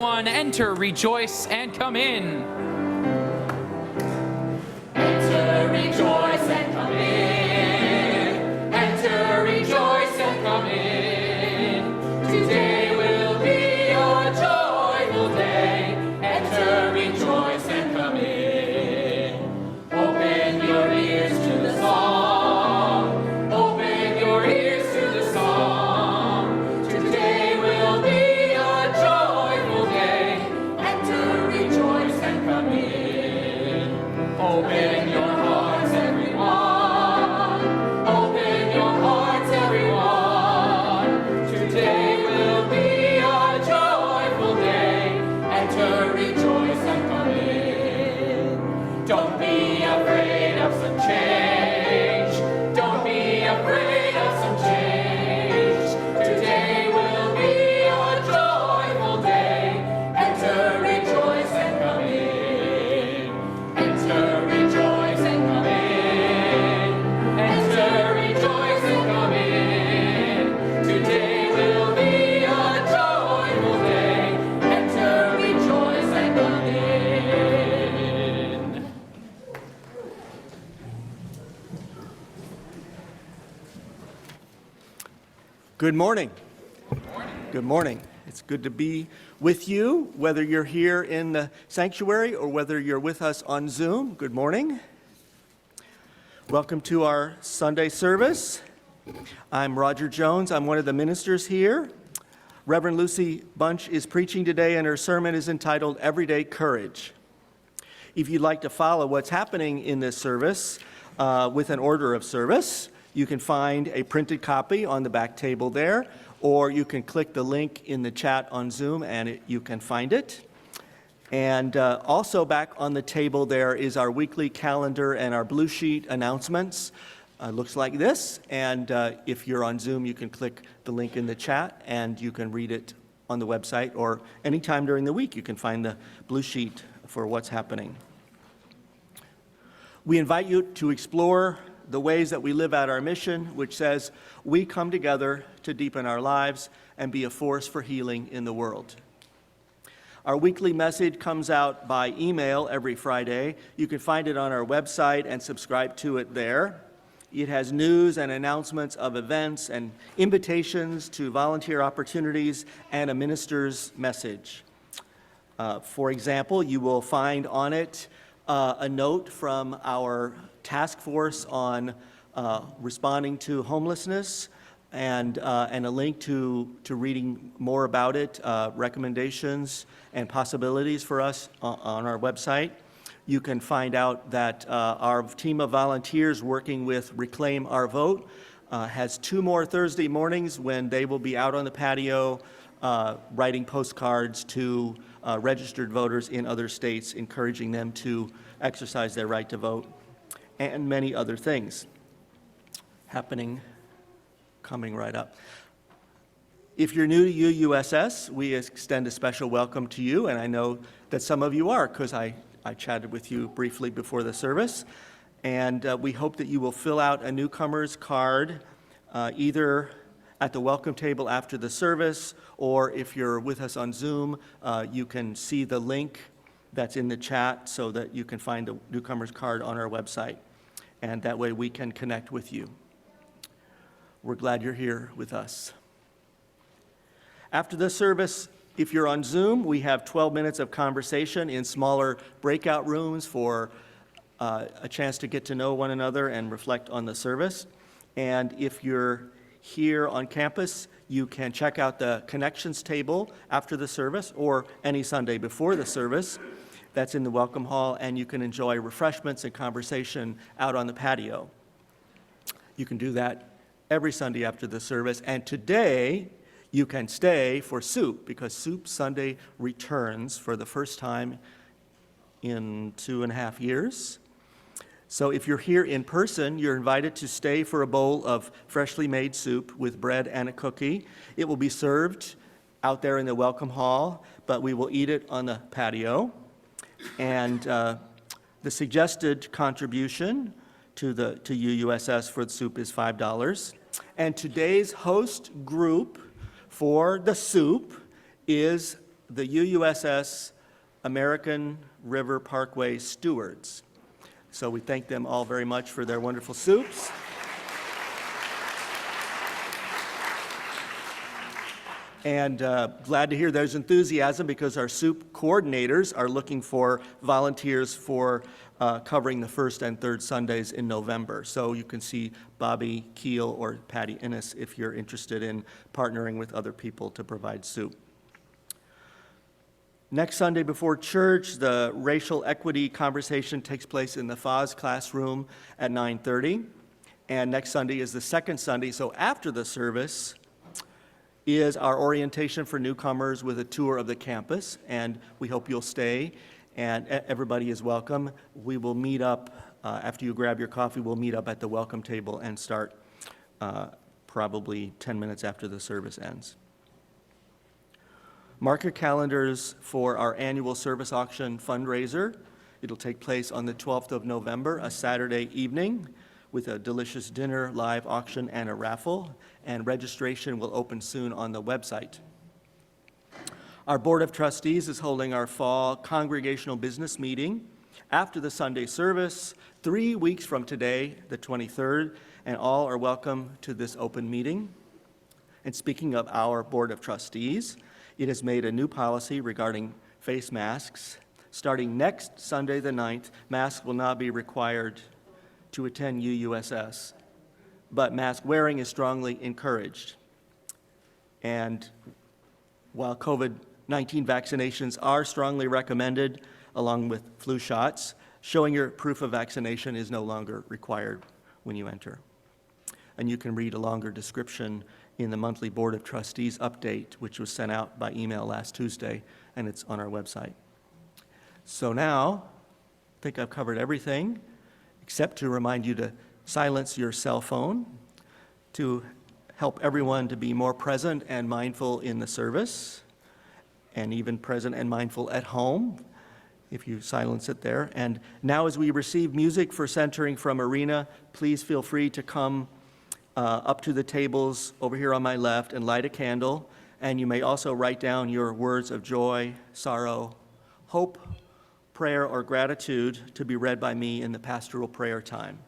Enter, rejoice, and come in. Enter, rejoice, and come in. Enter, rejoice, and come in. Today will be your joyful day. Enter, rejoice, and come in. Open your ears to the song. Open your ears to the song. Today will be your joyful day. Enter, rejoice, and come in. Open your hearts, everyone. Open your hearts, everyone. Today will be a joyful day. Enter, rejoice, and come in. Don't be afraid of some change. Don't be afraid of some change. Today will be a joyful day. Enter, rejoice, and come in. Enter, rejoice, and come in. Enter, rejoice, and come in. Today will be a joyful day. Enter, rejoice, and come in. Good morning. Good morning. It's good to be with you, whether you're here in the sanctuary or whether you're with us on Zoom. Good morning. Welcome to our Sunday service. I'm Roger Jones. I'm one of the ministers here. Reverend Lucy Bunch is preaching today, and her sermon is entitled Everyday Courage. If you'd like to follow what's happening in this service with an order of service, you can find a printed copy on the back table there, or you can click the link in the chat on Zoom and you can find it. And also back on the table there is our weekly calendar and our blue sheet announcements. Looks like this, and if you're on Zoom, you can click the link in the chat and you can read it on the website, or anytime during the week you can find the blue sheet for what's happening. We invite you to explore the ways that we live out our mission, which says we come together to deepen our lives and be a force for healing in the world. Our weekly message comes out by email every Friday. You can find it on our website and subscribe to it there. It has news and announcements of events and invitations to volunteer opportunities and a minister's message. For example, you will find on it a note from our task force on responding to homelessness, and a link to reading more about it, recommendations and possibilities for us on our website. You can find out that our team of volunteers working with Reclaim Our Vote has 2 more Thursday mornings when they will be out on the patio writing postcards to registered voters in other states, encouraging them to exercise their right to vote, and many other things coming right up. If you're new to UUSS, we extend a special welcome to you, and I know that some of you are, because I chatted with you briefly before the service, and we hope that you will fill out a newcomer's card either at the welcome table after the service, or if you're with us on Zoom, you can see the link that's in the chat so that you can find the newcomer's card on our website, and that way we can connect with you. We're glad you're here with us. After the service, if you're on Zoom, we have 12 minutes of conversation in smaller breakout rooms for a chance to get to know one another and reflect on the service. And if you're here on campus, you can check out the connections table after the service or any Sunday before the service. That's in the welcome hall, and you can enjoy refreshments and conversation out on the patio. You can do that every Sunday after the service, and today you can stay for soup, because Soup Sunday returns for the first time in 2.5 years. So if you're here in person, you're invited to stay for a bowl of freshly made soup with bread and a cookie. It will be served out there in the welcome hall, but we will eat it on the patio. And the suggested contribution to UUSS for the soup is $5. And today's host group for the soup is the UUSS American River Parkway stewards. So we thank them all very much for their wonderful soups. And glad to hear there's enthusiasm because our soup coordinators are looking for volunteers for covering the first and third Sundays in November. So you can see Bobby Keel or Patty Innes if you're interested in partnering with other people to provide soup. Next Sunday before church, the racial equity conversation takes place in the FOS classroom at 9:30. And next Sunday is the second Sunday, so after the service is our orientation for newcomers with a tour of the campus, and we hope you'll stay, and everybody is welcome. We will meet up, after you grab your coffee, we'll meet up at the welcome table and start probably 10 minutes after the service ends. Mark your calendars for our annual service auction fundraiser. It'll take place on the 12th of November, a Saturday evening, with a delicious dinner, live auction, and a raffle, and registration will open soon on the website. Our Board of Trustees is holding our fall congregational business meeting after the Sunday service, 3 weeks from today, the 23rd, and all are welcome to this open meeting. And speaking of our Board of Trustees, it has made a new policy regarding face masks. Starting next Sunday the 9th, masks will not be required to attend UUSS, but mask wearing is strongly encouraged. And while COVID-19 vaccinations are strongly recommended, along with flu shots, showing your proof of vaccination is no longer required when you enter. And you can read a longer description in the monthly Board of Trustees update, which was sent out by email last Tuesday, and it's on our website. So now, I think I've covered everything, except to remind you to silence your cell phone, to help everyone to be more present and mindful in the service, and even present and mindful at home, if you silence it there. And now as we receive music for centering from Irina, please feel free to come up to the tables over here on my left and light a candle. And you may also write down your words of joy, sorrow, hope, prayer, or gratitude to be read by me in the pastoral prayer time.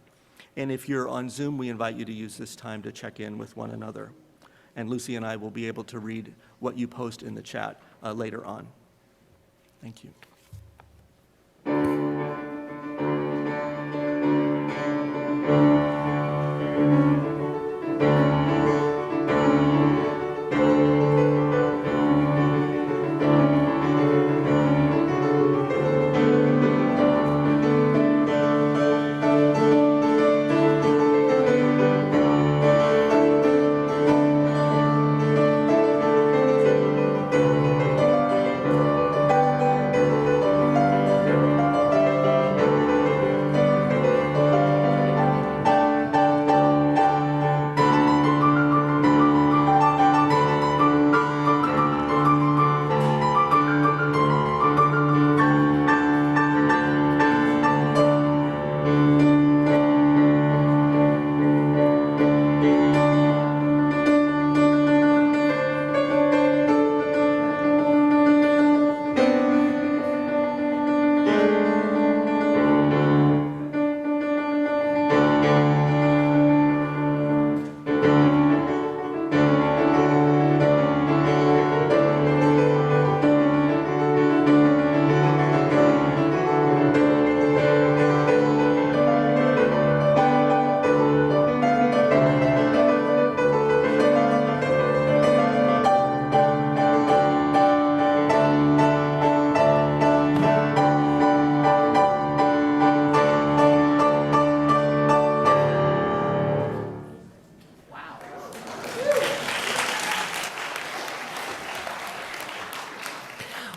And if you're on Zoom, we invite you to use this time to check in with one another. And Lucy and I will be able to read what you post in the chat later on. Thank you.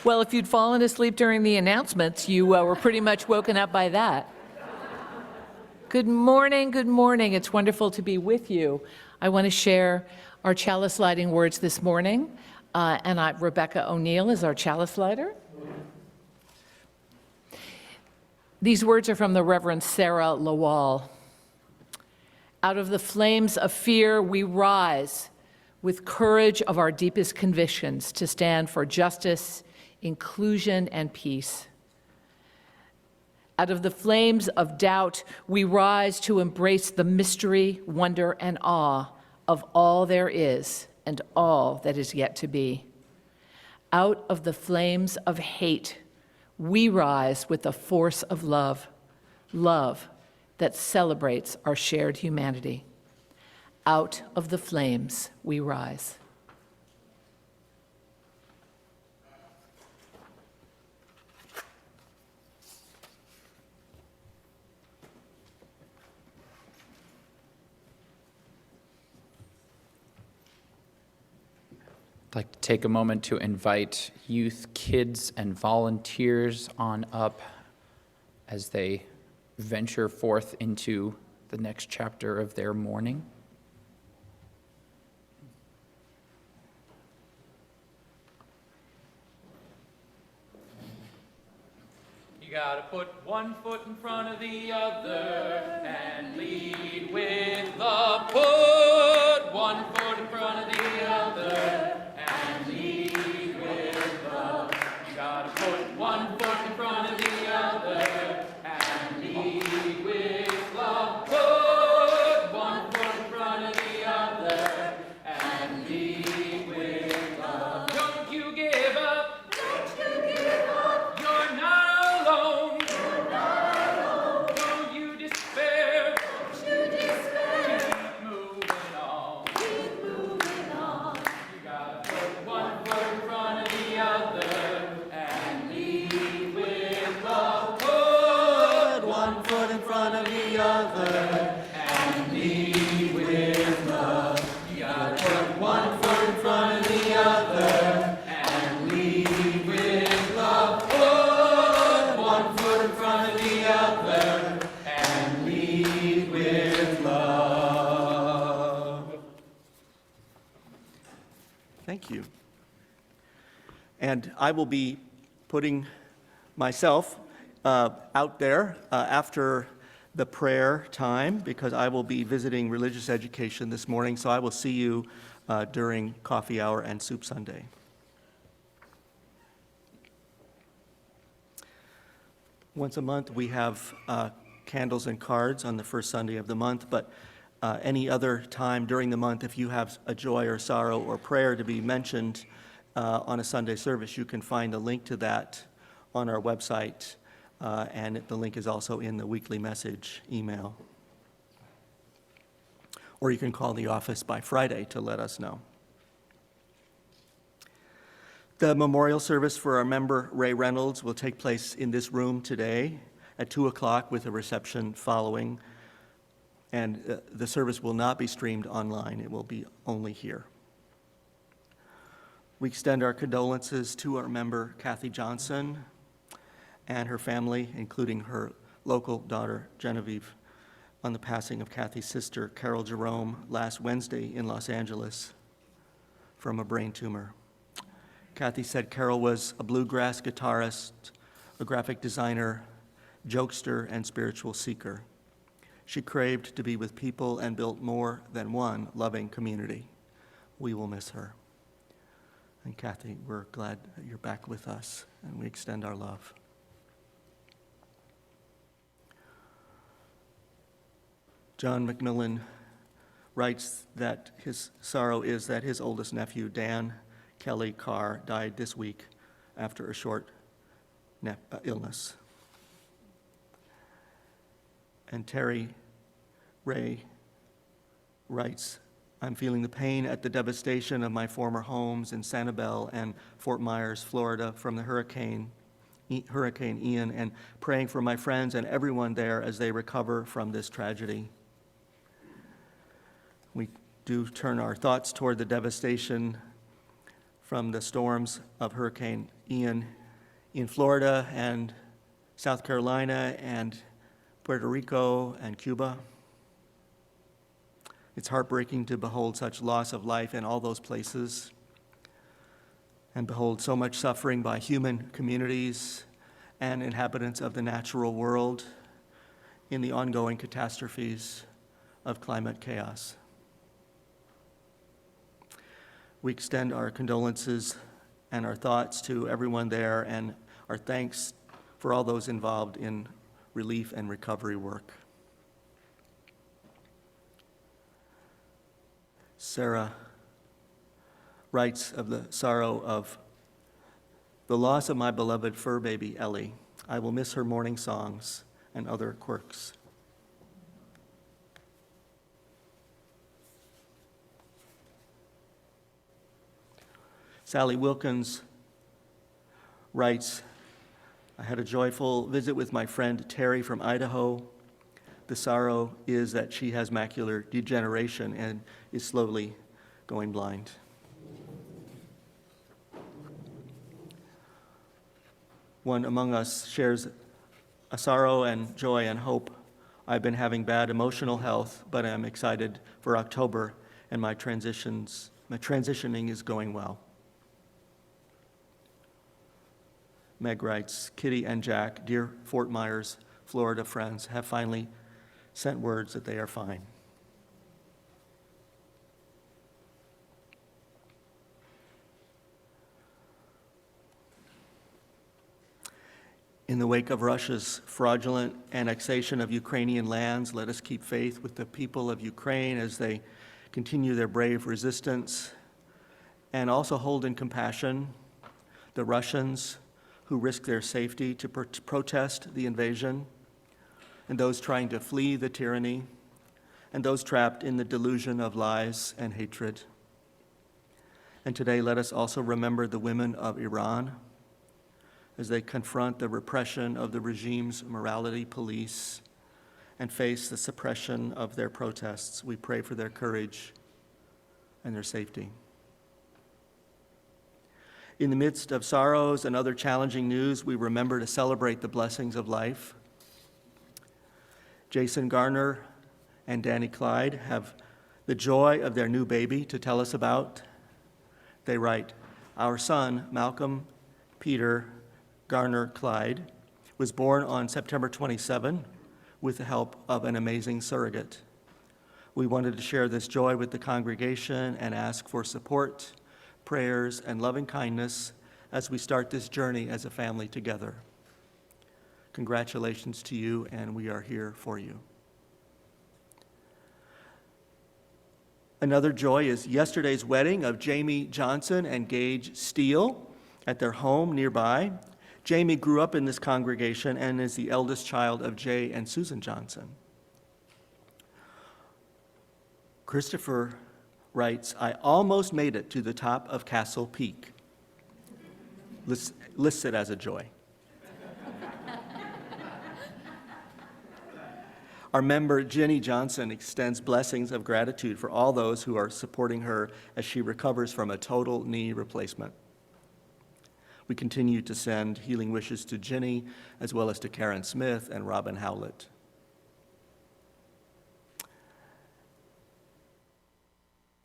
Well, if you'd fallen asleep during the announcements, you were pretty much woken up by that. Good morning, good morning. It's wonderful to be with you. I want to share our chalice lighting words this morning. Rebecca O'Neill is our chalice lighter. These words are from the Reverend Sarah Lawal. Out of the flames of fear, we rise with courage of our deepest convictions to stand for justice, inclusion, and peace. Out of the flames of doubt, we rise to embrace the mystery, wonder, and awe of all there is and all that is yet to be. Out of the flames of hate, we rise with the force of love, love that celebrates our shared humanity. Out of the flames, we rise. I'd like to take a moment to invite youth, kids, and volunteers on up as they venture forth into the next chapter of their mourning. You gotta put one foot in front of the other and lead with love. Put one foot in front of the other and lead with love. You gotta put one foot in front of the other and lead with love. Put one foot in front of the other and lead with love. Don't you give up. Don't you give up. You're not alone. You're not alone. Don't you despair. Don't you despair. Keep moving on. Keep moving on. You gotta put one foot in front of the other and lead with love. Put one foot in front of the other and lead with love. You gotta put one foot in front of the other and lead with love. Put one foot in front of the other and lead with love. Thank you. And I will be putting myself out there after the prayer time because I will be visiting religious education this morning, so I will see you during coffee hour and soup Sunday. Once a month, we have candles and cards on the first Sunday of the month, but any other time during the month, if you have a joy or sorrow or prayer to be mentioned on a Sunday service, you can find a link to that on our website, and the link is also in the weekly message email. Or you can call the office by Friday to let us know. The memorial service for our member Ray Reynolds will take place in this room today at 2 o'clock with a reception following. And the service will not be streamed online. It will be only here. We extend our condolences to our member Kathy Johnson and her family, including her local daughter Genevieve, on the passing of Kathy's sister Carol Jerome last Wednesday in Los Angeles from a brain tumor. Kathy said Carol was a bluegrass guitarist, a graphic designer, jokester, and spiritual seeker. She craved to be with people and built more than one loving community. We will miss her. And Kathy, we're glad that you're back with us, and we extend our love. John McMillan writes that his sorrow is that his oldest nephew, Dan Kelly Carr, died this week after a short illness. And Terry Ray writes, I'm feeling the pain at the devastation of my former homes in Sanibel and Fort Myers, Florida, from the Hurricane Ian, and praying for my friends and everyone there as they recover from this tragedy. We do turn our thoughts toward the devastation from the storms of Hurricane Ian in Florida and South Carolina and Puerto Rico and Cuba. It's heartbreaking to behold such loss of life in all those places and behold so much suffering by human communities and inhabitants of the natural world in the ongoing catastrophes of climate chaos. We extend our condolences and our thoughts to everyone there, and our thanks for all those involved in relief and recovery work. Sarah writes of the sorrow of the loss of my beloved fur baby, Ellie. I will miss her morning songs and other quirks. Sally Wilkins writes, I had a joyful visit with my friend Terry from Idaho. The sorrow is that she has macular degeneration and is slowly going blind. One among us shares a sorrow and joy and hope. I've been having bad emotional health, but I'm excited for October, and my transitioning is going well. Meg writes, Kitty and Jack, dear Fort Myers, Florida friends, have finally sent words that they are fine. In the wake of Russia's fraudulent annexation of Ukrainian lands, let us keep faith with the people of Ukraine as they continue their brave resistance, and also hold in compassion the Russians who risk their safety to protest the invasion, and those trying to flee the tyranny, and those trapped in the delusion of lies and hatred. And today, let us also remember the women of Iran as they confront the repression of the regime's morality police and face the suppression of their protests. We pray for their courage and their safety. In the midst of sorrows and other challenging news, we remember to celebrate the blessings of life. Jason Garner and Danny Clyde have the joy of their new baby to tell us about. They write, our son, Malcolm Peter Garner Clyde, was born on September 27 with the help of an amazing surrogate. We wanted to share this joy with the congregation and ask for support, prayers, and loving kindness as we start this journey as a family together. Congratulations to you, and we are here for you. Another joy is yesterday's wedding of Jamie Johnson and Gage Steele at their home nearby. Jamie grew up in this congregation and is the eldest child of Jay and Susan Johnson. Christopher writes, I almost made it to the top of Castle Peak. Lists it as a joy. Our member, Jenny Johnson, extends blessings of gratitude for all those who are supporting her as she recovers from a total knee replacement. We continue to send healing wishes to Jenny, as well as to Karen Smith and Robin Howlett.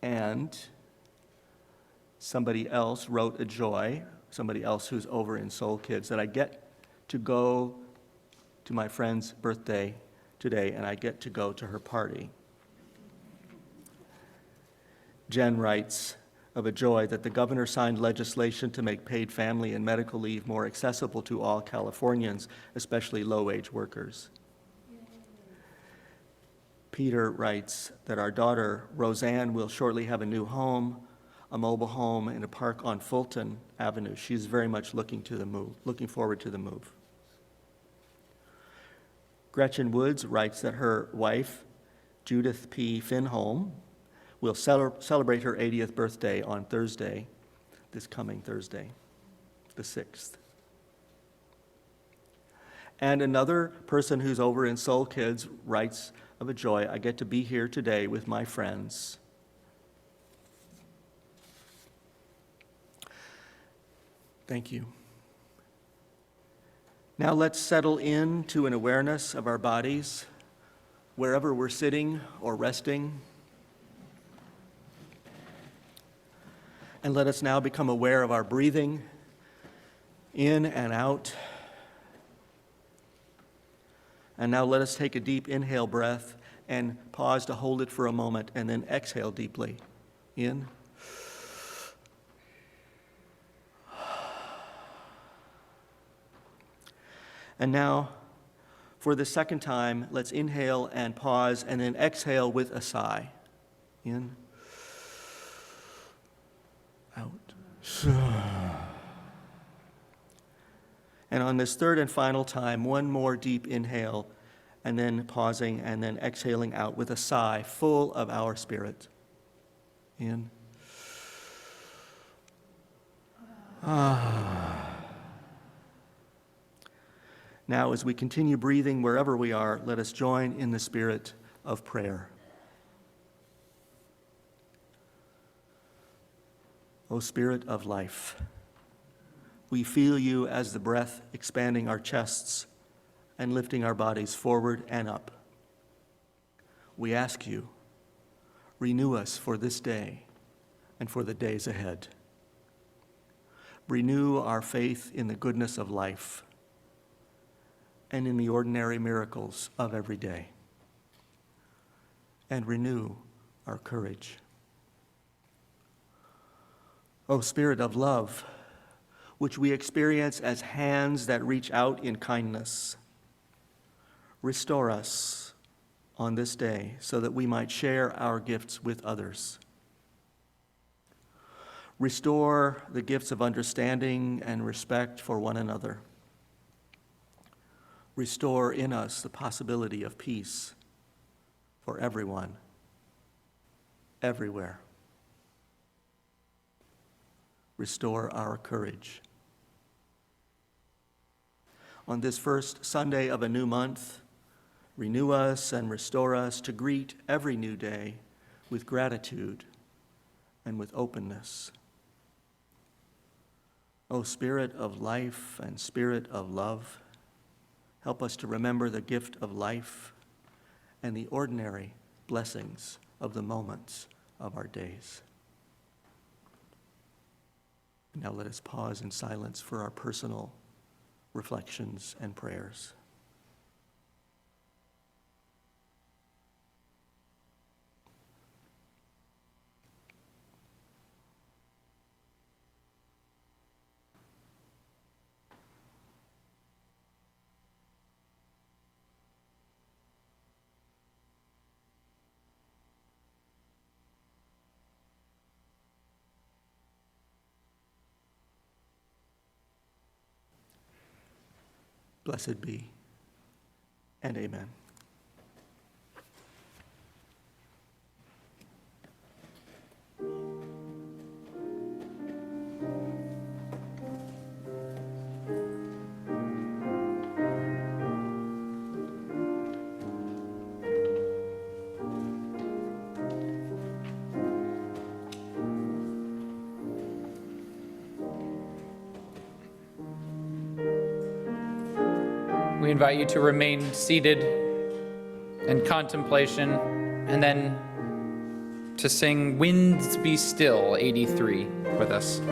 And somebody else wrote a joy, somebody else who's over in Soul Kids, that I get to go to my friend's birthday today, and I get to go to her party. Jen writes of a joy that the governor signed legislation to make paid family and medical leave more accessible to all Californians, especially low-wage workers. Peter writes that our daughter, Roseanne, will shortly have a new home, a mobile home in a park on Fulton Avenue. She's very much looking forward to the move. Gretchen Woods writes that her wife, Judith P. Finholm, will celebrate her 80th birthday on Thursday, this coming Thursday, the 6th. And another person who's over in Soul Kids writes of a joy, I get to be here today with my friends. Thank you. Now let's settle into an awareness of our bodies, wherever we're sitting or resting. And let us now become aware of our breathing in and out. And now let us take a deep inhale breath and pause to hold it for a moment, and then exhale deeply. In And now, for the second time, let's inhale and pause, and then exhale with a sigh. In, out. And on this third and final time, one more deep inhale, and then pausing, and then exhaling out with a sigh, full of our spirit. In. Now, as we continue breathing wherever we are, let us join in the spirit of prayer. O Spirit of life, we feel you as the breath expanding our chests and lifting our bodies forward and up. We ask you, renew us for this day and for the days ahead. Renew our faith in the goodness of life and in the ordinary miracles of every day. And renew our courage. O Spirit of love, which we experience as hands that reach out in kindness, restore us on this day so that we might share our gifts with others. Restore the gifts of understanding and respect for one another. Restore in us the possibility of peace for everyone, everywhere. Restore our courage. On this first Sunday of a new month, renew us and restore us to greet every new day with gratitude and with openness. O Spirit of life and Spirit of love, help us to remember the gift of life and the ordinary blessings of the moments of our days. Now let us pause in silence for our personal reflections and prayers. Blessed be, and amen. We invite you to remain seated in contemplation and then to sing Winds Be Still, 83, with us.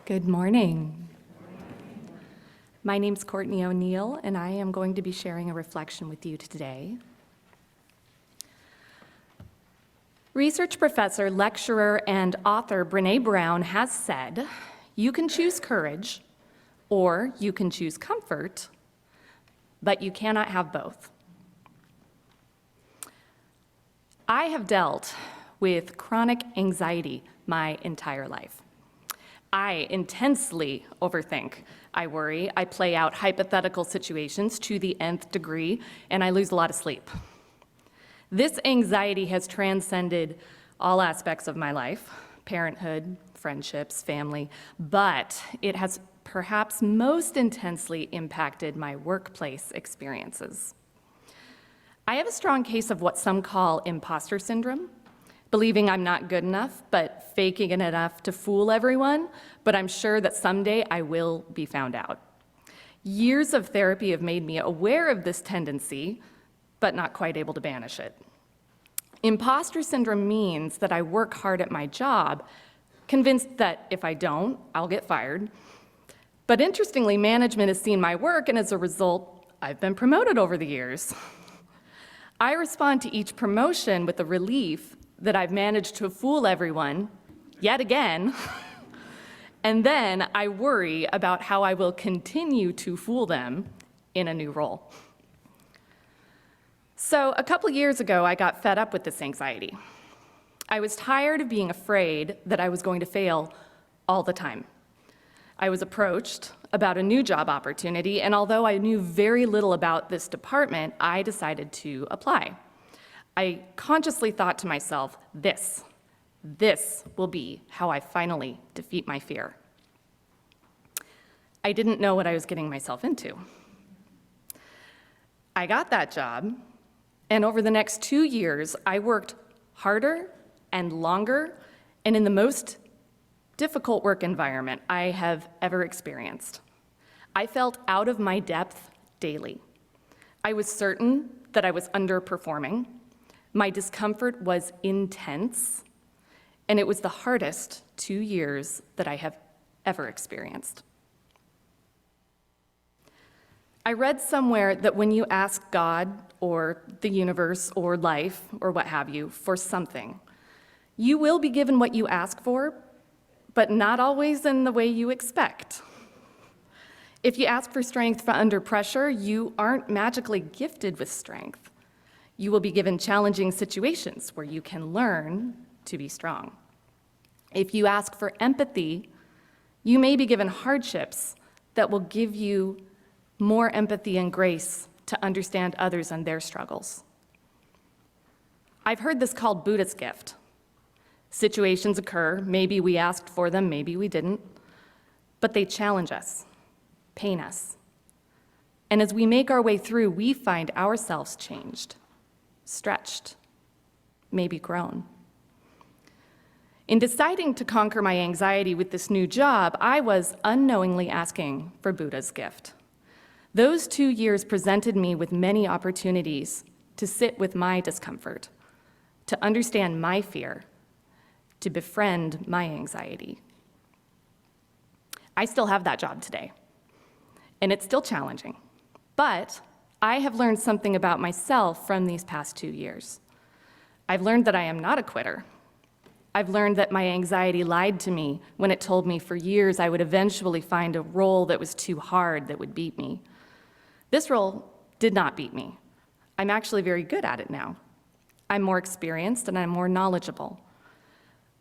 Good morning. My name's Courtney O'Neill, and I am going to be sharing a reflection with you today. Research professor, lecturer, and author Brené Brown has said, "You can choose courage, or you can choose comfort, but you cannot have both." I have dealt with chronic anxiety my entire life. I intensely overthink. I worry, I play out hypothetical situations to the nth degree, and I lose a lot of sleep. This anxiety has transcended all aspects of my life, parenthood, friendships, family, but it has perhaps most intensely impacted my workplace experiences. I have a strong case of what some call imposter syndrome, believing I'm not good enough, but faking it enough to fool everyone, but I'm sure that someday I will be found out. Years of therapy have made me aware of this tendency, but not quite able to banish it. Imposter syndrome means that I work hard at my job, convinced that if I don't, I'll get fired. But interestingly, management has seen my work, and as a result, I've been promoted over the years. I respond to each promotion with the relief that I've managed to fool everyone, yet again, and then I worry about how I will continue to fool them in a new role. So a couple years ago, I got fed up with this anxiety. I was tired of being afraid that I was going to fail all the time. I was approached about a new job opportunity, and although I knew very little about this department, I decided to apply. I consciously thought to myself, this will be how I finally defeat my fear. I didn't know what I was getting myself into. I got that job, and over the next 2 years, I worked harder and longer and in the most difficult work environment I have ever experienced. I felt out of my depth daily. I was certain that I was underperforming. My discomfort was intense, and it was the hardest 2 years that I have ever experienced. I read somewhere that when you ask God or the universe or life or what have you for something, you will be given what you ask for, but not always in the way you expect. If you ask for strength under pressure, you aren't magically gifted with strength. You will be given challenging situations where you can learn to be strong. If you ask for empathy, you may be given hardships that will give you more empathy and grace to understand others and their struggles. I've heard this called Buddha's gift. Situations occur, maybe we asked for them, maybe we didn't, but they challenge us, pain us. And as we make our way through, we find ourselves changed, stretched, maybe grown. In deciding to conquer my anxiety with this new job, I was unknowingly asking for Buddha's gift. Those 2 years presented me with many opportunities to sit with my discomfort, to understand my fear, to befriend my anxiety. I still have that job today, and it's still challenging, but I have learned something about myself from these past 2 years. I've learned that I am not a quitter. I've learned that my anxiety lied to me when it told me for years I would eventually find a role that was too hard that would beat me. This role did not beat me. I'm actually very good at it now. I'm more experienced and I'm more knowledgeable.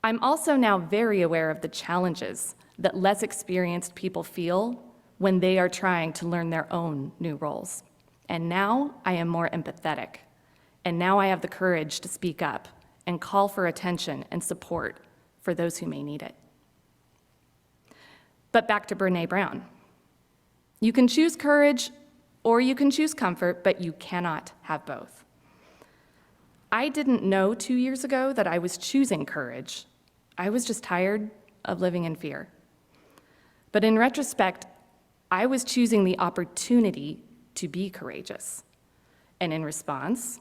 I'm also now very aware of the challenges that less experienced people feel when they are trying to learn their own new roles. And now I am more empathetic. And now I have the courage to speak up and call for attention and support for those who may need it. But back to Brené Brown. You can choose courage or you can choose comfort, but you cannot have both. I didn't know 2 years ago that I was choosing courage. I was just tired of living in fear. But in retrospect, I was choosing the opportunity to be courageous. And in response,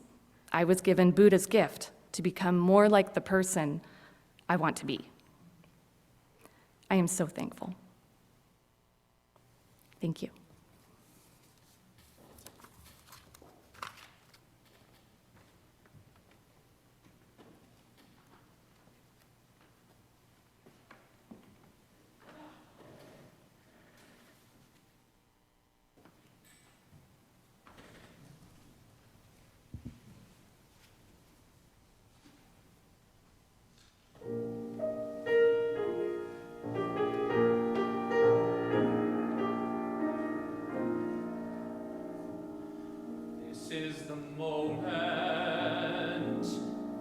I was given Buddha's gift to become more like the person I want to be. I am so thankful. Thank you. This is the moment,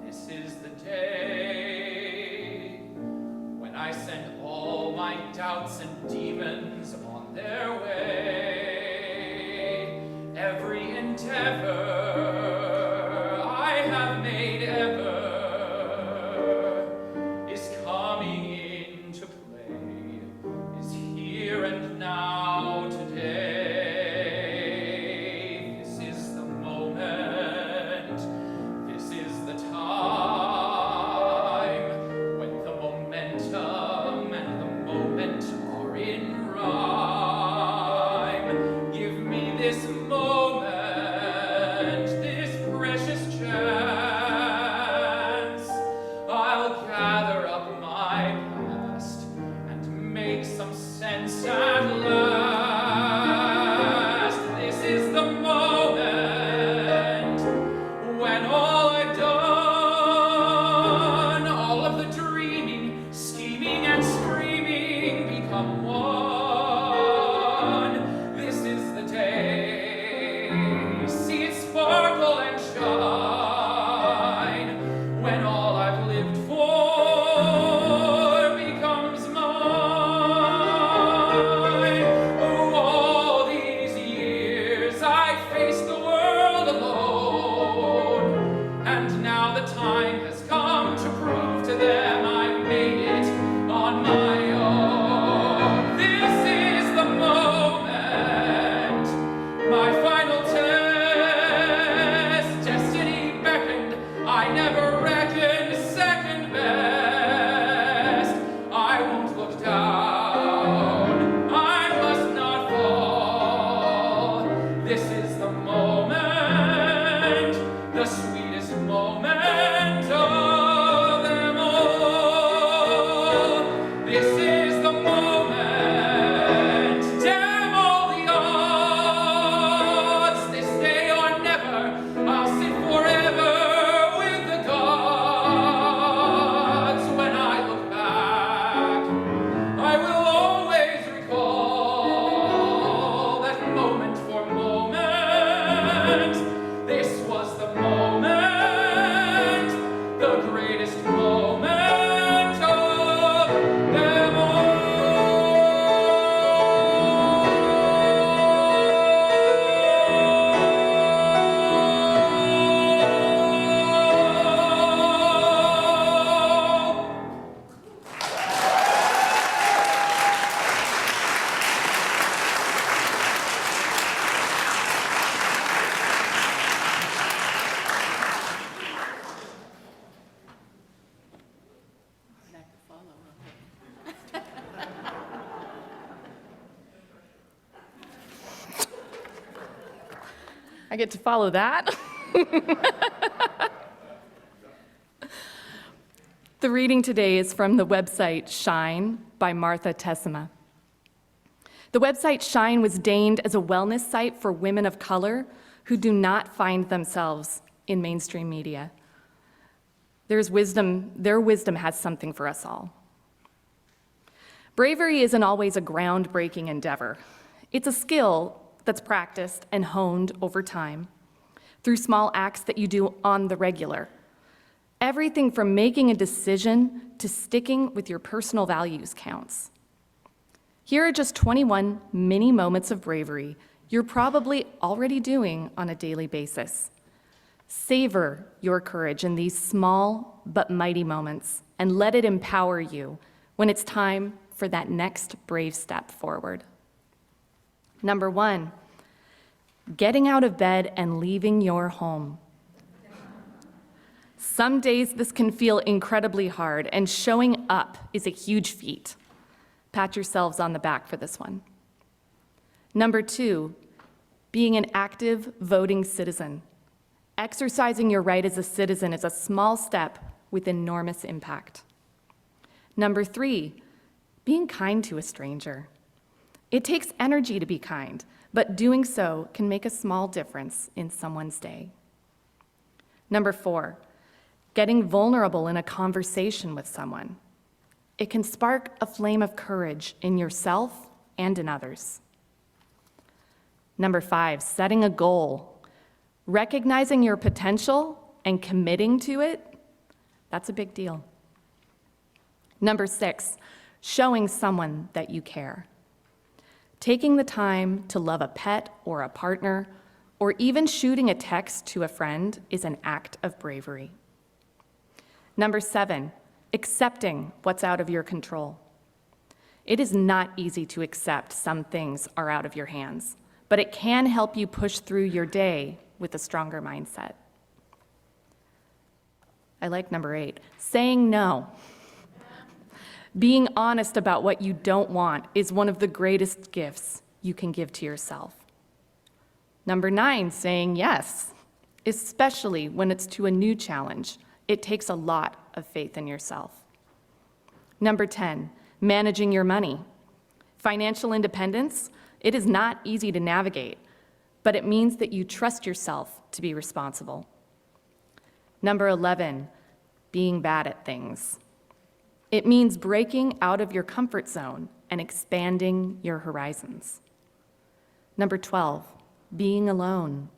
this is the day, when I send all my doubts and demons on their way. Every endeavor I have made ever is coming into play, is here and now today. I get to follow that. The reading today is from the website Shine by Martha Tessema. The website Shine was deigned as a wellness site for women of color who do not find themselves in mainstream media. Their wisdom has something for us all. Bravery isn't always a groundbreaking endeavor. It's a skill that's practiced and honed over time through small acts that you do on the regular. Everything from making a decision to sticking with your personal values counts. Here are just 21 mini moments of bravery you're probably already doing on a daily basis. Savor your courage in these small but mighty moments and let it empower you when it's time for that next brave step forward. Number 1, getting out of bed and leaving your home. Some days this can feel incredibly hard, and showing up is a huge feat. Pat yourselves on the back for this one. Number 2, being an active voting citizen. Exercising your right as a citizen is a small step with enormous impact. Number 3, being kind to a stranger. It takes energy to be kind, but doing so can make a small difference in someone's day. Number 4, getting vulnerable in a conversation with someone. It can spark a flame of courage in yourself and in others. Number 5, setting a goal. Recognizing your potential and committing to it, that's a big deal. Number 6, showing someone that you care. Taking the time to love a pet or a partner, or even shooting a text to a friend is an act of bravery. Number 7, accepting what's out of your control. It is not easy to accept some things are out of your hands, but it can help you push through your day with a stronger mindset. I like number 8, saying no. Being honest about what you don't want is one of the greatest gifts you can give to yourself. Number 9, saying yes, especially when it's to a new challenge. It takes a lot of faith in yourself. Number 10, managing your money. Financial independence, it is not easy to navigate, but it means that you trust yourself to be responsible. Number 11, being bad at things. It means breaking out of your comfort zone and expanding your horizons. Number 12, being alone.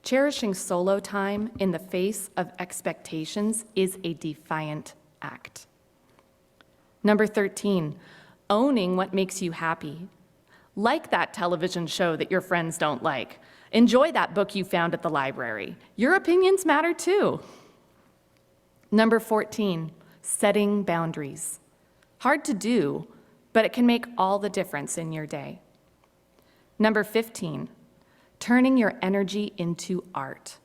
Cherishing solo time in the face of expectations is a defiant act. Number 13, owning what makes you happy. Like that television show that your friends don't like. Enjoy that book you found at the library. Your opinions matter too. Number 14, setting boundaries. Hard to do, but it can make all the difference in your day. Number 15, turning your energy into art.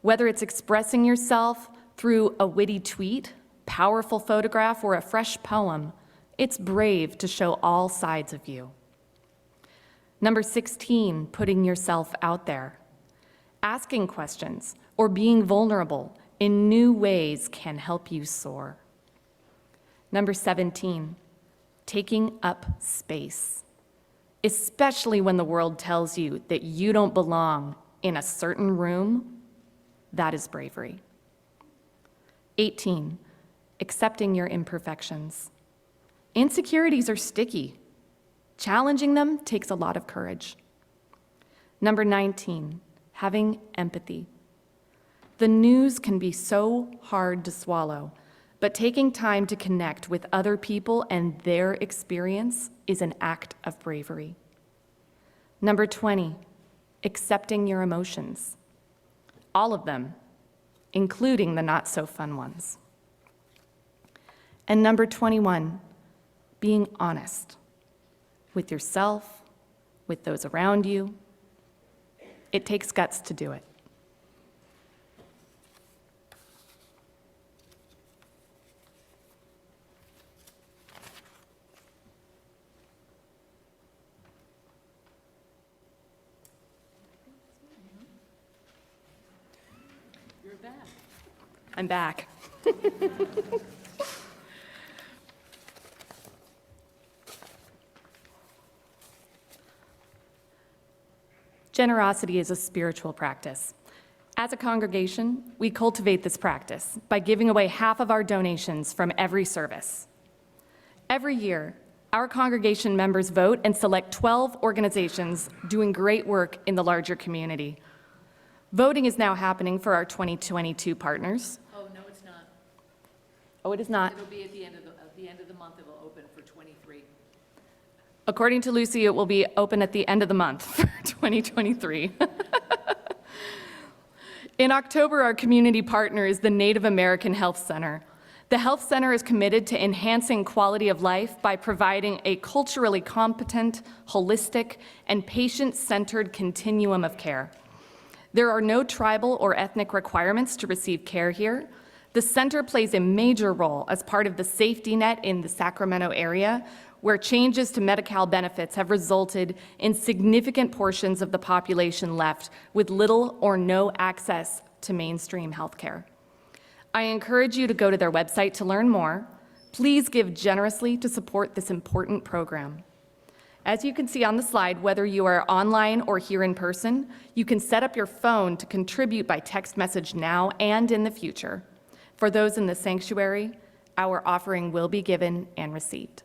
Whether it's expressing yourself through a witty tweet, powerful photograph, or a fresh poem, it's brave to show all sides of you. Number 16, putting yourself out there. Asking questions or being vulnerable in new ways can help you soar. Number 17, taking up space, especially when the world tells you that you don't belong in a certain room. That is bravery. 18, accepting your imperfections. Insecurities are sticky. Challenging them takes a lot of courage. Number 19, having empathy. The news can be so hard to swallow, but taking time to connect with other people and their experience is an act of bravery. Number 20, accepting your emotions. All of them, including the not so fun ones. And number 21, being honest with yourself, with those around you. It takes guts to do it. You're back. I'm back. Generosity is a spiritual practice. As a congregation, we cultivate this practice by giving away half of our donations from every service. Every year, our congregation members vote and select 12 organizations doing great work in the larger community. Voting is now happening for our 2022 partners. Oh, no, it's not. Oh, it is not. It'll be at the end of the month, it will open for 23. According to Lucy, it will be open at the end of the month for 2023. In October, our community partner is the Native American Health Center. The Health Center is committed to enhancing quality of life by providing a culturally competent, holistic, and patient-centered continuum of care. There are no tribal or ethnic requirements to receive care here. The center plays a major role as part of the safety net in the Sacramento area, where changes to Medi-Cal benefits have resulted in significant portions of the population left with little or no access to mainstream health care. I encourage you to go to their website to learn more. Please give generously to support this important program. As you can see on the slide, whether you are online or here in person, you can set up your phone to contribute by text message now and in the future. For those in the sanctuary, our offering will be given and received.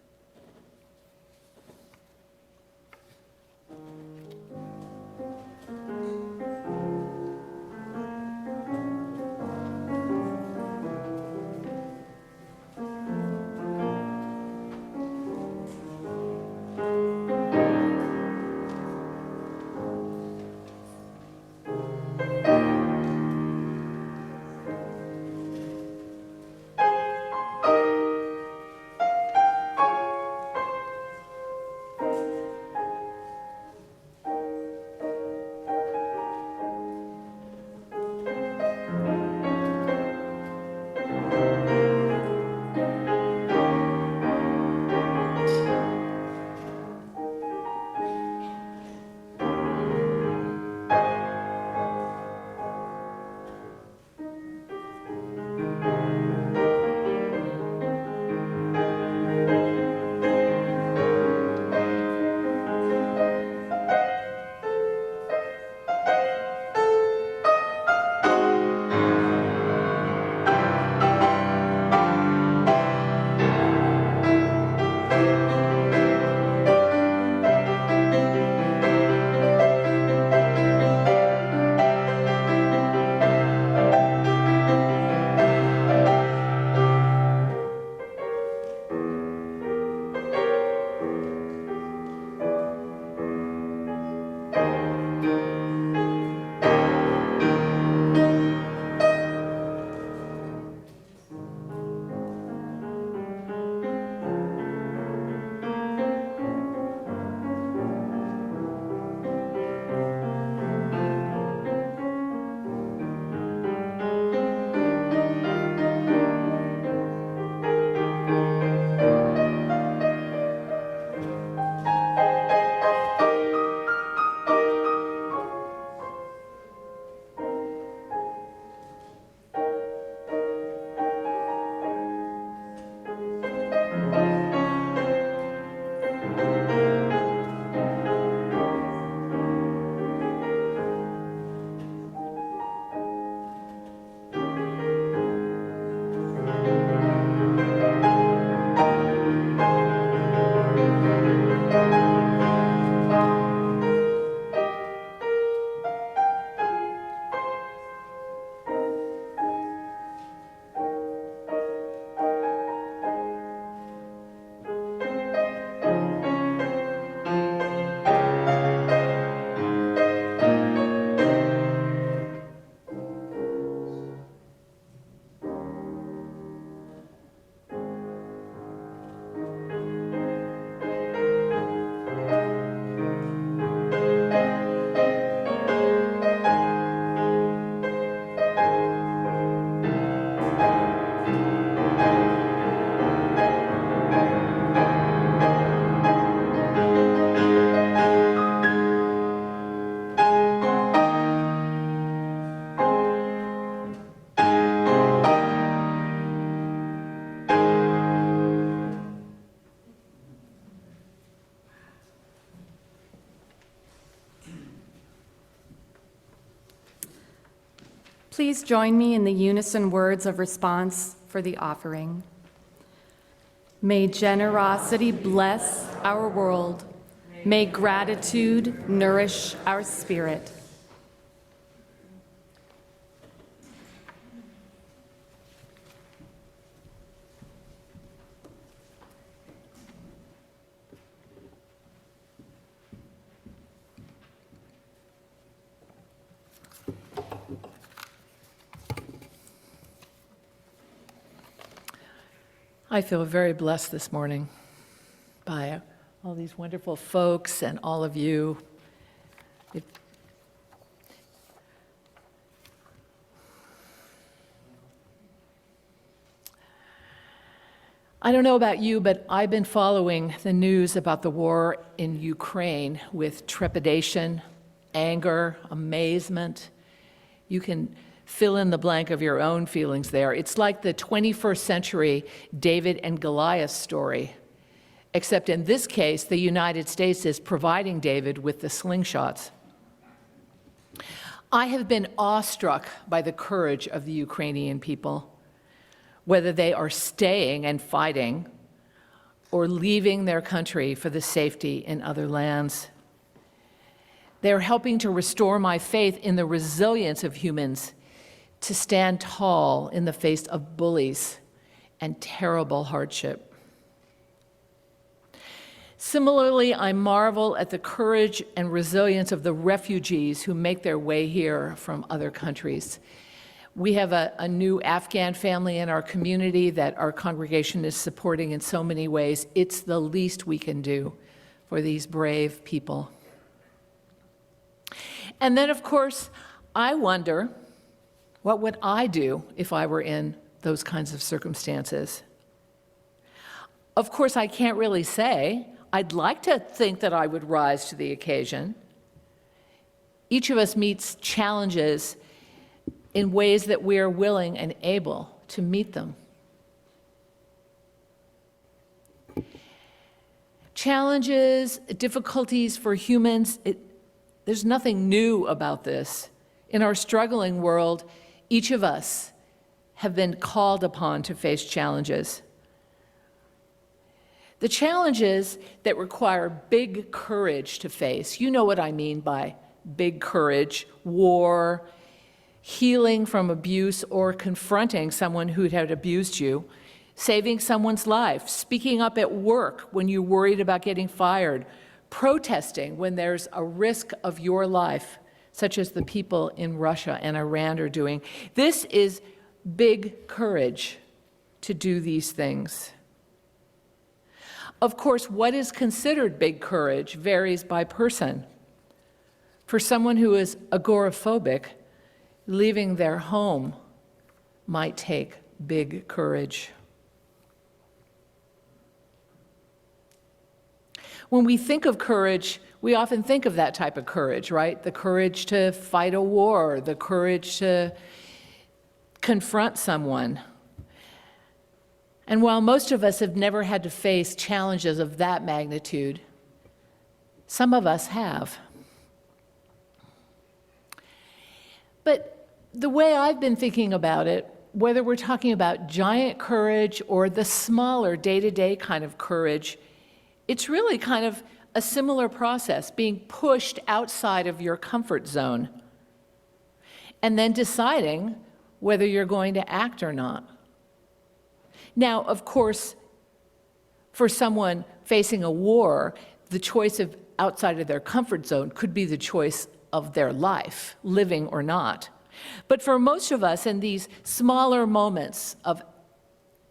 Please join me in the unison words of response for the offering. May generosity bless our world. May gratitude nourish our spirit. I feel very blessed this morning by all these wonderful folks and all of you. I don't know about you, but I've been following the news about the war in Ukraine with trepidation, anger, amazement. You can fill in the blank of your own feelings there. It's like the 21st century David and Goliath story, except in this case, the United States is providing David with the slingshots. I have been awestruck by the courage of the Ukrainian people, whether they are staying and fighting or leaving their country for the safety in other lands. They're helping to restore my faith in the resilience of humans to stand tall in the face of bullies and terrible hardship. Similarly, I marvel at the courage and resilience of the refugees who make their way here from other countries. We have a new Afghan family in our community that our congregation is supporting in so many ways. It's the least we can do for these brave people. And then, of course, I wonder, what would I do if I were in those kinds of circumstances? Of course, I can't really say. I'd like to think that I would rise to the occasion. Each of us meets challenges in ways that we are willing and able to meet them. Challenges, difficulties for humans, there's nothing new about this. In our struggling world, each of us have been called upon to face challenges. The challenges that require big courage to face, you know what I mean by big courage: war, healing from abuse or confronting someone who had abused you, saving someone's life, speaking up at work when you're worried about getting fired, protesting when there's a risk of your life, such as the people in Russia and Iran are doing. This is big courage to do these things. Of course, what is considered big courage varies by person. For someone who is agoraphobic, leaving their home might take big courage. When we think of courage, we often think of that type of courage, right? The courage to fight a war, the courage to confront someone. And while most of us have never had to face challenges of that magnitude, some of us have. But the way I've been thinking about it, whether we're talking about giant courage or the smaller day-to-day kind of courage, it's really kind of a similar process, being pushed outside of your comfort zone and then deciding whether you're going to act or not. Now, of course, for someone facing a war, the choice of outside of their comfort zone could be the choice of their life, living or not. But for most of us, in these smaller moments of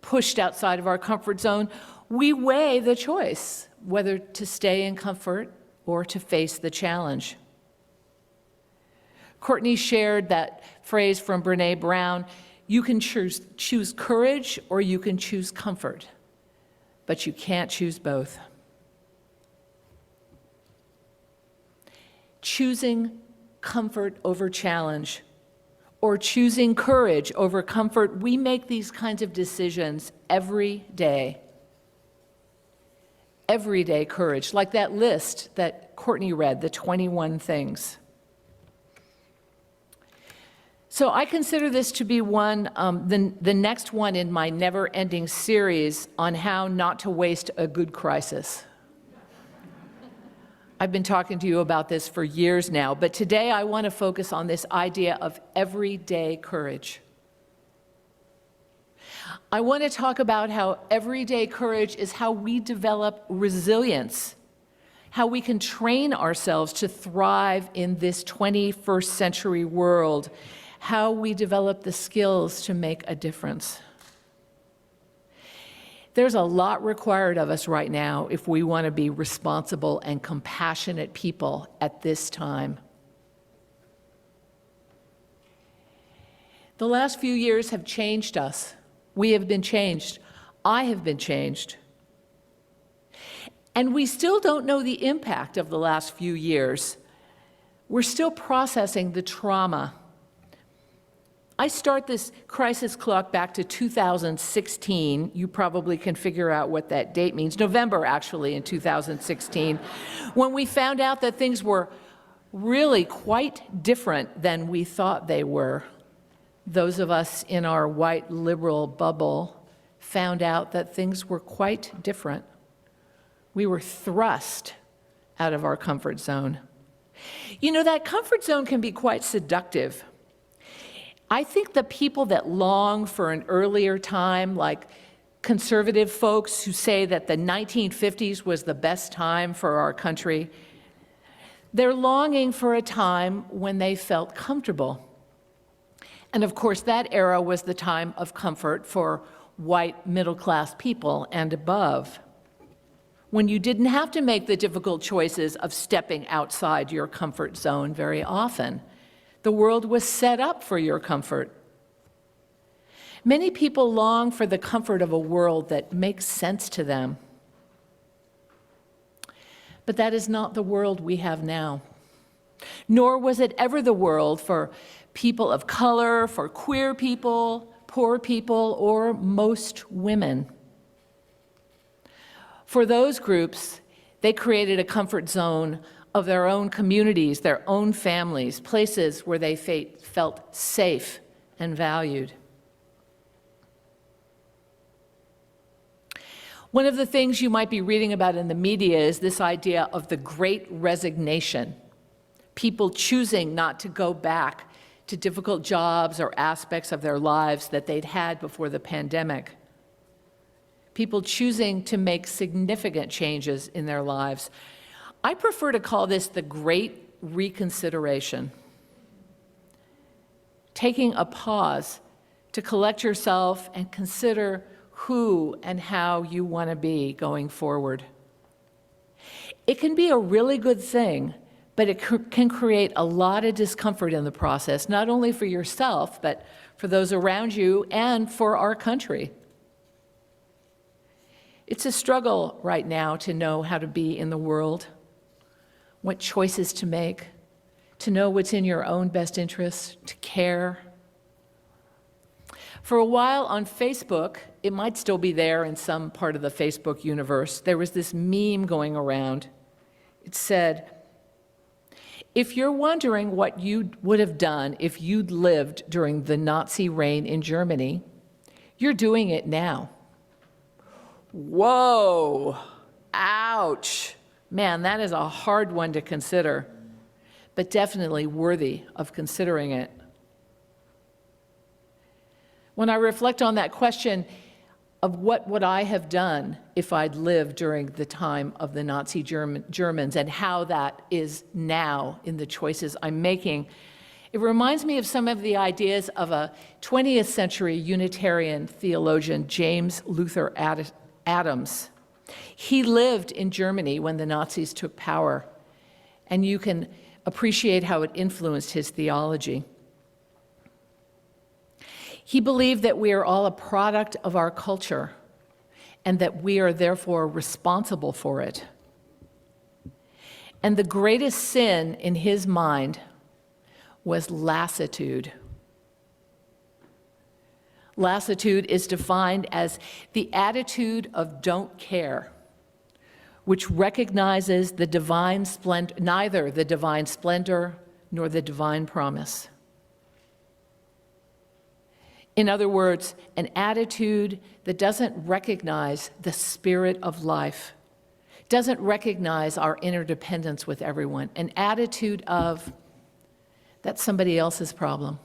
pushed outside of our comfort zone, we weigh the choice, whether to stay in comfort or to face the challenge. Courtney shared that phrase from Brené Brown: you can choose courage or you can choose comfort, but you can't choose both. Choosing comfort over challenge, or choosing courage over comfort, we make these kinds of decisions every day. Everyday courage, like that list that Courtney read, the 21 things. So I consider this to be the next one in my never-ending series on how not to waste a good crisis. I've been talking to you about this for years now, but today I want to focus on this idea of everyday courage. I want to talk about how everyday courage is how we develop resilience, how we can train ourselves to thrive in this 21st century world, how we develop the skills to make a difference. There's a lot required of us right now if we want to be responsible and compassionate people at this time. The last few years have changed us. We have been changed. I have been changed. And we still don't know the impact of the last few years. We're still processing the trauma. I start this crisis clock back to 2016. You probably can figure out what that date means. November, actually, in 2016, when we found out that things were really quite different than we thought they were. Those of us in our white liberal bubble found out that things were quite different. We were thrust out of our comfort zone. You know, that comfort zone can be quite seductive. I think the people that long for an earlier time, like conservative folks who say that the 1950s was the best time for our country, they're longing for a time when they felt comfortable. And of course, that era was the time of comfort for white middle-class people and above, when you didn't have to make the difficult choices of stepping outside your comfort zone very often. The world was set up for your comfort. Many people long for the comfort of a world that makes sense to them. But that is not the world we have now. Nor was it ever the world for people of color, for queer people, poor people, or most women. For those groups, they created a comfort zone of their own communities, their own families, places where they felt safe and valued. One of the things you might be reading about in the media is this idea of the Great Resignation, people choosing not to go back to difficult jobs or aspects of their lives that they'd had before the pandemic. People choosing to make significant changes in their lives. I prefer to call this the Great Reconsideration. Taking a pause to collect yourself and consider who and how you want to be going forward. It can be a really good thing, but it can create a lot of discomfort in the process, not only for yourself, but for those around you and for our country. It's a struggle right now to know how to be in the world, what choices to make, to know what's in your own best interest, to care. For a while on Facebook, it might still be there in some part of the Facebook universe, there was this meme going around. It said, if you're wondering what you would have done if you'd lived during the Nazi reign in Germany, you're doing it now. Whoa, ouch. Man, that is a hard one to consider, but definitely worthy of considering it. When I reflect on that question of what would I have done if I'd lived during the time of the Nazi Germans and how that is now in the choices I'm making, it reminds me of some of the ideas of a 20th century Unitarian theologian, James Luther Adams. He lived in Germany when the Nazis took power, and you can appreciate how it influenced his theology. He believed that we are all a product of our culture and that we are therefore responsible for it. And the greatest sin in his mind was lassitude. Lassitude is defined as the attitude of don't care, which recognizes the divine splendor, neither the divine splendor nor the divine promise. In other words, an attitude that doesn't recognize the spirit of life, doesn't recognize our interdependence with everyone, an attitude of that's somebody else's problem.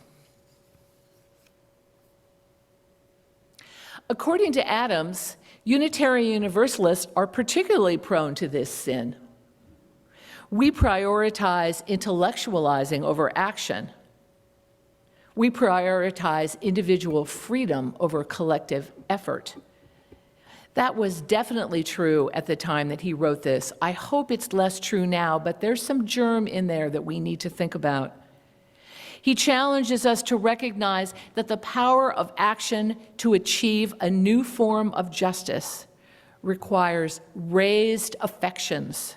According to Adams, Unitarian Universalists are particularly prone to this sin. We prioritize intellectualizing over action. We prioritize individual freedom over collective effort. That was definitely true at the time that he wrote this. I hope it's less true now, but there's some germ in there that we need to think about. He challenges us to recognize that the power of action to achieve a new form of justice requires raised affections,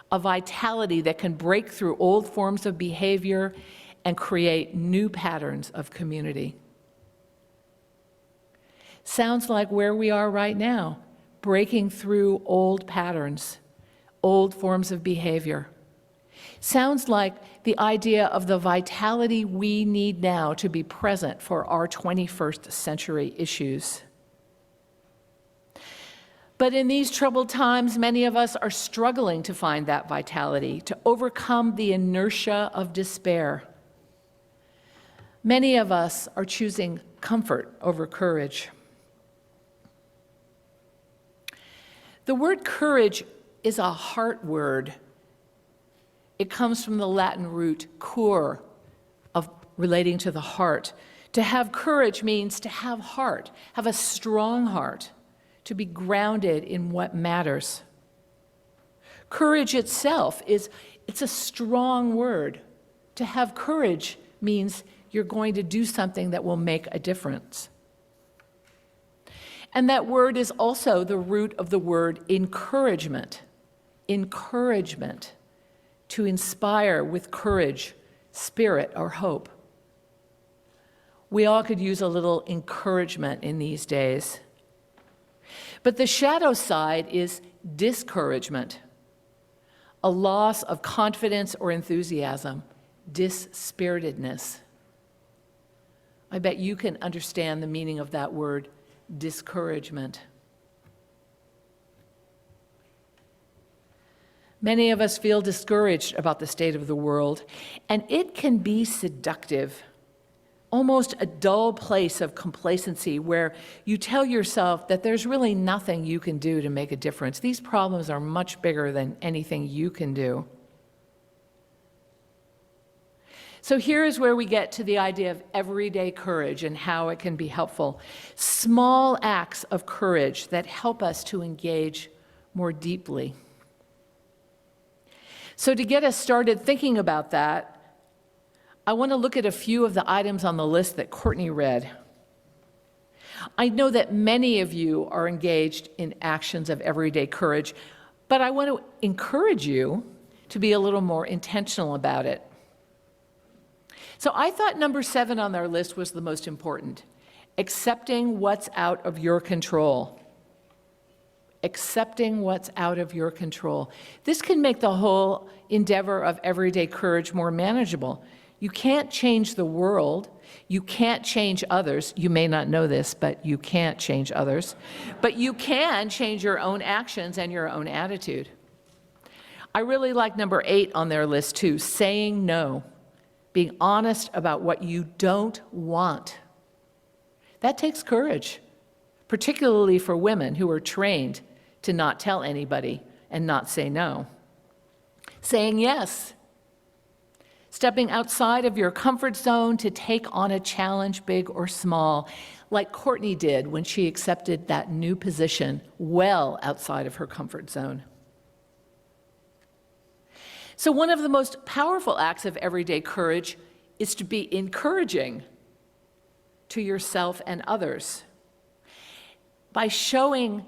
a vitality that can break through old forms of behavior and create new patterns of community. Sounds like where we are right now, breaking through old patterns, old forms of behavior. Sounds like the idea of the vitality we need now to be present for our 21st century issues. But in these troubled times, many of us are struggling to find that vitality, to overcome the inertia of despair. Many of us are choosing comfort over courage. The word courage is a heart word. It comes from the Latin root cur, of relating to the heart. To have courage means to have heart, have a strong heart, to be grounded in what matters. Courage itself it's a strong word. To have courage means you're going to do something that will make a difference. And that word is also the root of the word encouragement. Encouragement, to inspire with courage, spirit, or hope. We all could use a little encouragement in these days. But the shadow side is discouragement, a loss of confidence or enthusiasm, dispiritedness. I bet you can understand the meaning of that word, discouragement. Many of us feel discouraged about the state of the world, and it can be seductive, almost a dull place of complacency where you tell yourself that there's really nothing you can do to make a difference. These problems are much bigger than anything you can do. So here is where we get to the idea of everyday courage and how it can be helpful. Small acts of courage that help us to engage more deeply. So to get us started thinking about that, I want to look at a few of the items on the list that Courtney read. I know that many of you are engaged in actions of everyday courage, but I want to encourage you to be a little more intentional about it. So I thought number 7 on their list was the most important, accepting what's out of your control. Accepting what's out of your control. This can make the whole endeavor of everyday courage more manageable. You can't change the world. You can't change others. You may not know this, but you can't change others. But you can change your own actions and your own attitude. I really like number 8 on their list too, saying no. Being honest about what you don't want. That takes courage, particularly for women who are trained to not tell anybody and not say no. Saying yes. Stepping outside of your comfort zone to take on a challenge, big or small, like Courtney did when she accepted that new position well outside of her comfort zone. So one of the most powerful acts of everyday courage is to be encouraging to yourself and others. By showing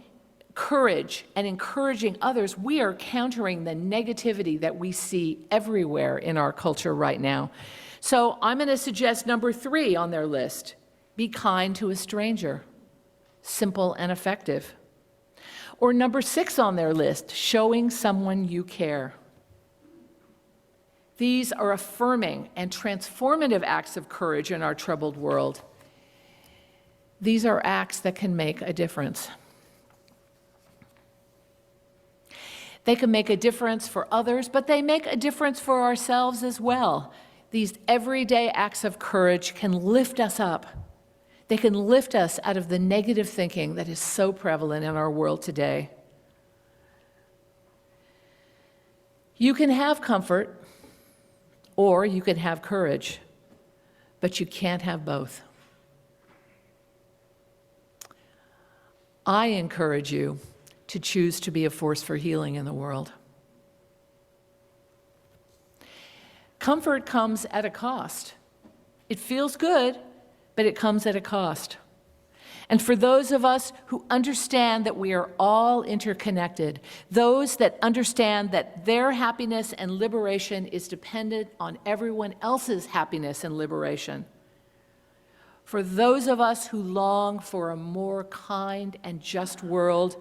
courage and encouraging others, we are countering the negativity that we see everywhere in our culture right now. So I'm going to suggest number 3 on their list, be kind to a stranger, simple and effective. Or number 6 on their list, showing someone you care. These are affirming and transformative acts of courage in our troubled world. These are acts that can make a difference. They can make a difference for others, but they make a difference for ourselves as well. These everyday acts of courage can lift us up. They can lift us out of the negative thinking that is so prevalent in our world today. You can have comfort, or you can have courage, but you can't have both. I encourage you to choose to be a force for healing in the world. Comfort comes at a cost. It feels good, but it comes at a cost. And for those of us who understand that we are all interconnected, those that understand that their happiness and liberation is dependent on everyone else's happiness and liberation, for those of us who long for a more kind and just world,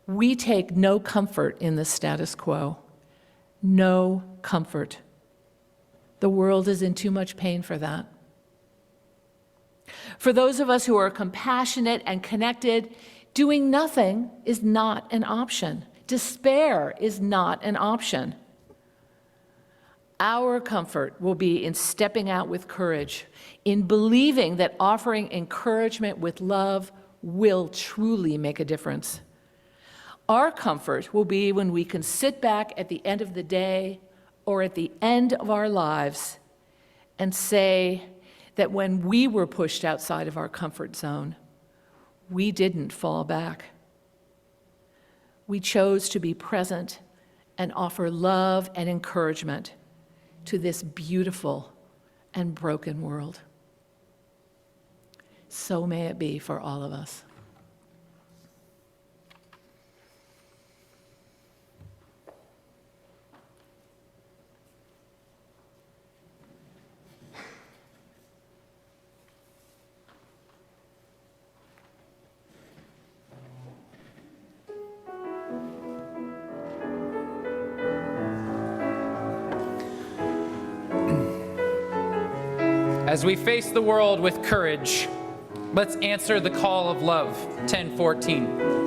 we take no comfort in the status quo. No comfort. The world is in too much pain for that. For those of us who are compassionate and connected, doing nothing is not an option. Despair is not an option. Our comfort will be in stepping out with courage, in believing that offering encouragement with love will truly make a difference. Our comfort will be when we can sit back at the end of the day or at the end of our lives and say that when we were pushed outside of our comfort zone, we didn't fall back. We chose to be present and offer love and encouragement to this beautiful and broken world. So may it be for all of us. As we face the world with courage, let's answer the call of love, 10:14.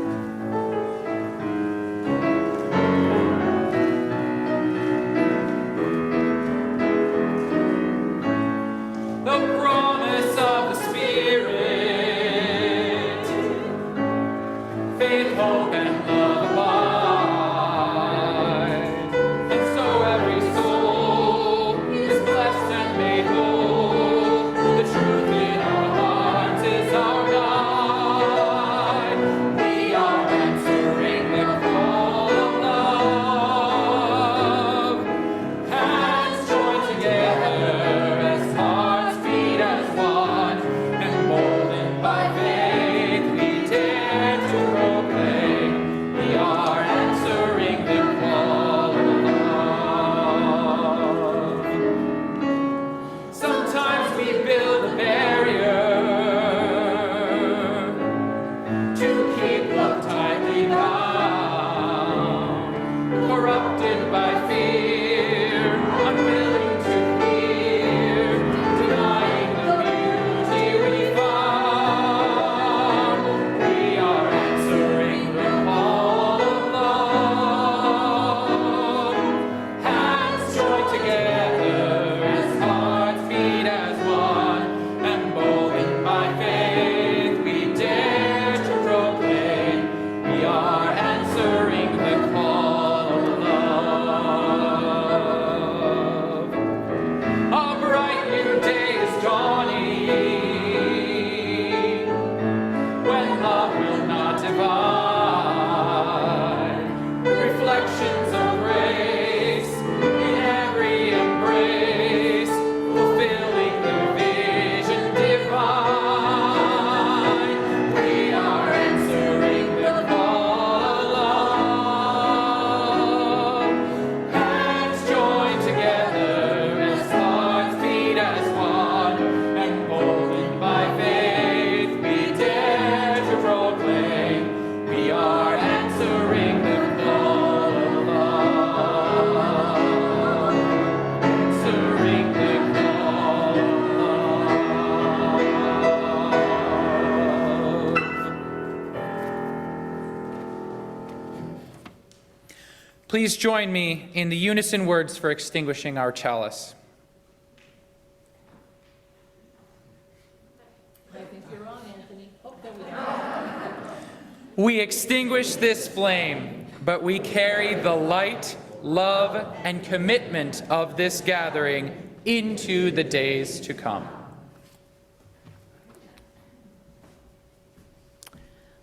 Please join me in the unison words for extinguishing our chalice. I think you're on, Anthony. Oh, there we go. We extinguish this flame, but we carry the light, love, and commitment of this gathering into the days to come.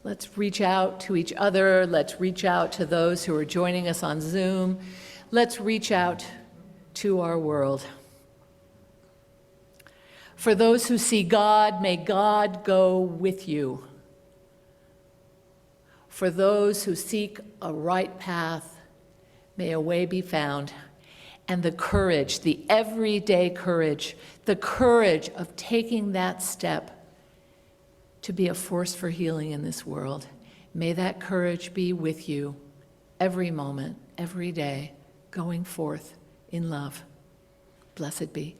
Let's reach out to each other. Let's reach out to those who are joining us on Zoom. Let's reach out to our world. For those who see God, may God go with you. For those who seek a right path, may a way be found. And the courage, the everyday courage, the courage of taking that step to be a force for healing in this world, may that courage be with you every moment, every day, going forth in love. Blessed be.